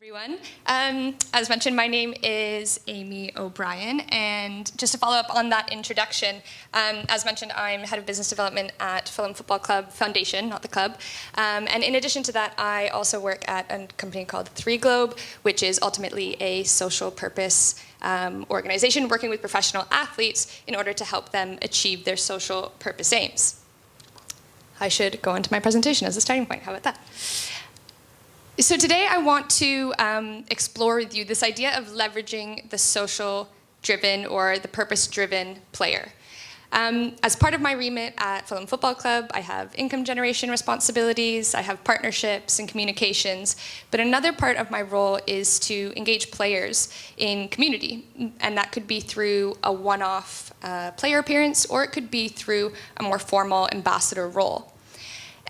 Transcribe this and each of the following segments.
Everyone. As mentioned, my name is Amy O'Brien, and just to follow up on that introduction, as mentioned, I'm head of business development at Fulham Football Club Foundation, not the club. And in addition to that, I also work at a company called 3 Globe, which is ultimately a social purpose organization working with professional athletes in order to help them achieve their social purpose aims. I should go into my presentation as a starting point. How about that? So today I want to explore with you this idea of leveraging the social-driven or the purpose-driven player. As part of my remit at Fulham Football Club, I have income generation responsibilities, I have partnerships and communications, but another part of my role is to engage players in community, and that could be through a one-off player appearance, or it could be through a more formal ambassador role.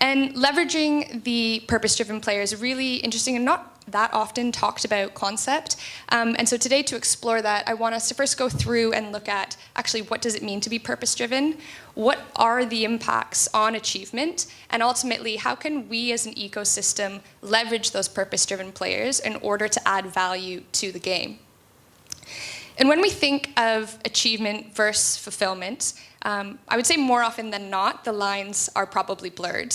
And leveraging the purpose-driven player is a really interesting and not that often talked about concept. And so today, to explore that, I want us to first go through and look at actually what does it mean to be purpose-driven? What are the impacts on achievement? And ultimately, how can we as an ecosystem leverage those purpose-driven players in order to add value to the game? And when we think of achievement versus fulfillment, I would say more often than not, the lines are probably blurred.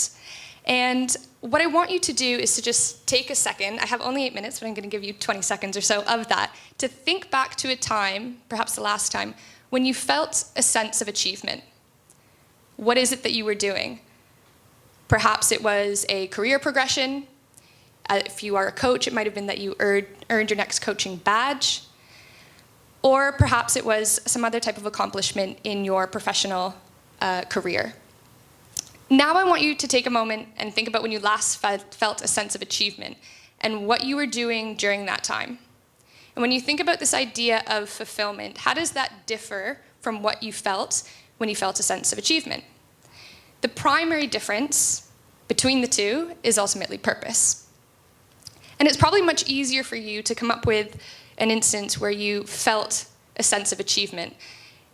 And what I want you to do is to just take a second. I have only 8 minutes, but I'm going to give you 20 seconds or so of that, to think back to a time, perhaps the last time, when you felt a sense of achievement. What is it that you were doing? Perhaps it was a career progression. If you are a coach, it might have been that you earned your next coaching badge. Or perhaps it was some other type of accomplishment in your professional career. Now I want you to take a moment and think about when you last felt a sense of achievement and what you were doing during that time. And when you think about this idea of fulfillment, how does that differ from what you felt when you felt a sense of achievement? The primary difference between the two is ultimately purpose. And it's probably much easier for you to come up with an instance where you felt a sense of achievement.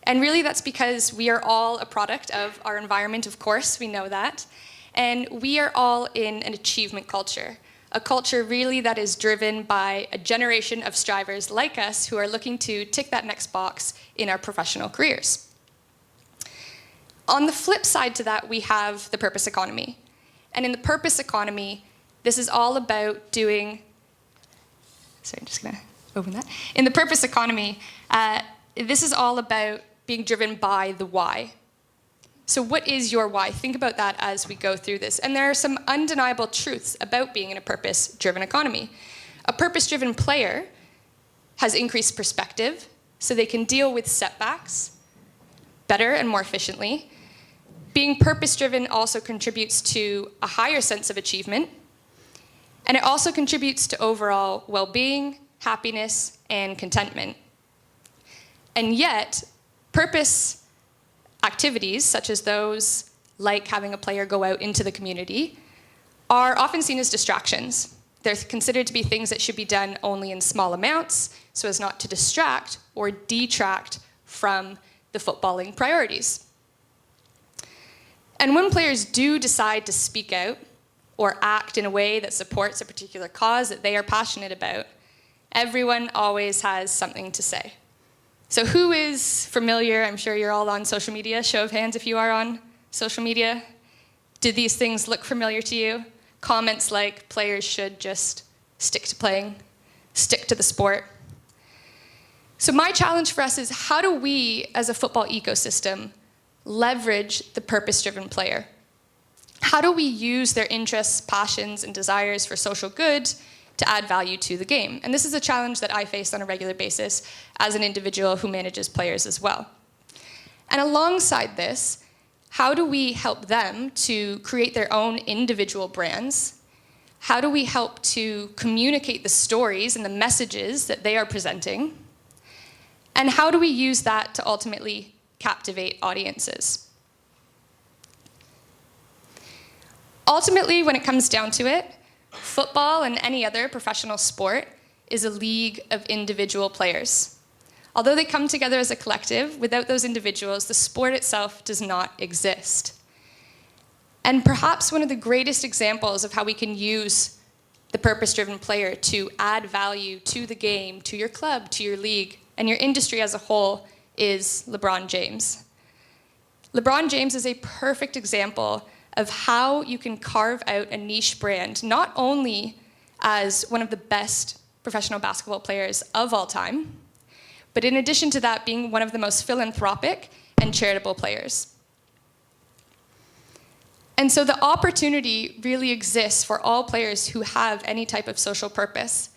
And really that's because we are all a product of our environment, of course, we know that. And we are all in an achievement culture, a culture really that is driven by a generation of strivers like us who are looking to tick that next box in our professional careers. On the flip side to that, we have the purpose economy. And in the purpose economy, this is all about doing, sorry, I'm just gonna open that. In the purpose economy, this is all about being driven by the why. So what is your why? Think about that as we go through this. And there are some undeniable truths about being in a purpose-driven economy. A purpose-driven player has increased perspective, so they can deal with setbacks better and more efficiently. Being purpose-driven also contributes to a higher sense of achievement, and it also contributes to overall well-being, happiness, and contentment. And yet, purpose activities, such as those like having a player go out into the community, are often seen as distractions. They're considered to be things that should be done only in small amounts, so as not to distract or detract from the footballing priorities. And when players do decide to speak out or act in a way that supports a particular cause that they are passionate about, everyone always has something to say. So who is familiar? I'm sure you're all on social media. Show of hands if you are on social media. Do these things look familiar to you? Comments like players should just stick to playing, stick to the sport. So my challenge for us is, how do we as a football ecosystem leverage the purpose-driven player? How do we use their interests, passions, and desires for social good to add value to the game? And this is a challenge that I face on a regular basis as an individual who manages players as well. And alongside this, how do we help them to create their own individual brands? How do we help to communicate the stories and the messages that they are presenting? And how do we use that to ultimately captivate audiences? Ultimately, when it comes down to it, football and any other professional sport is a league of individual players. Although they come together as a collective, without those individuals, the sport itself does not exist. And perhaps one of the greatest examples of how we can use the purpose-driven player to add value to the game, to your club, to your league, and your industry as a whole is LeBron James. LeBron James is a perfect example of how you can carve out a niche brand, not only as one of the best professional basketball players of all time, but in addition to that, being one of the most philanthropic and charitable players. And so the opportunity really exists for all players who have any type of social purpose.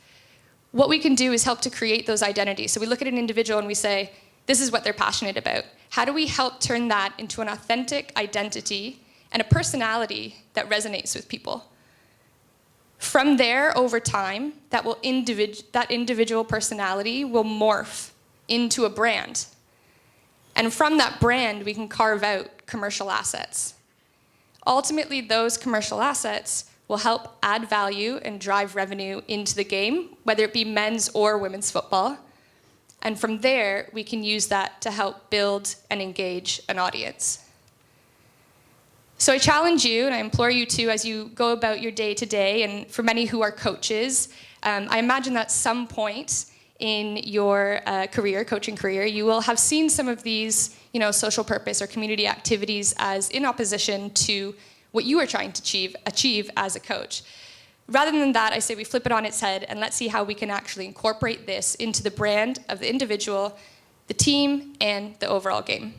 What we can do is help to create those identities. So we look at an individual and we say, this is what they're passionate about. How do we help turn that into an authentic identity and a personality that resonates with people? From there, over time, that individual personality will morph into a brand. And from that brand, we can carve out commercial assets. Ultimately, those commercial assets will help add value and drive revenue into the game, whether it be men's or women's football. And from there, we can use that to help build and engage an audience. So I challenge you, and I implore you to, as you go about your day-to-day, and for many who are coaches, I imagine that at some point in your coaching career, you will have seen some of these, social purpose or community activities as in opposition to what you are trying to achieve as a coach. Rather than that, I say we flip it on its head and let's see how we can actually incorporate this into the brand of the individual, the team, and the overall game.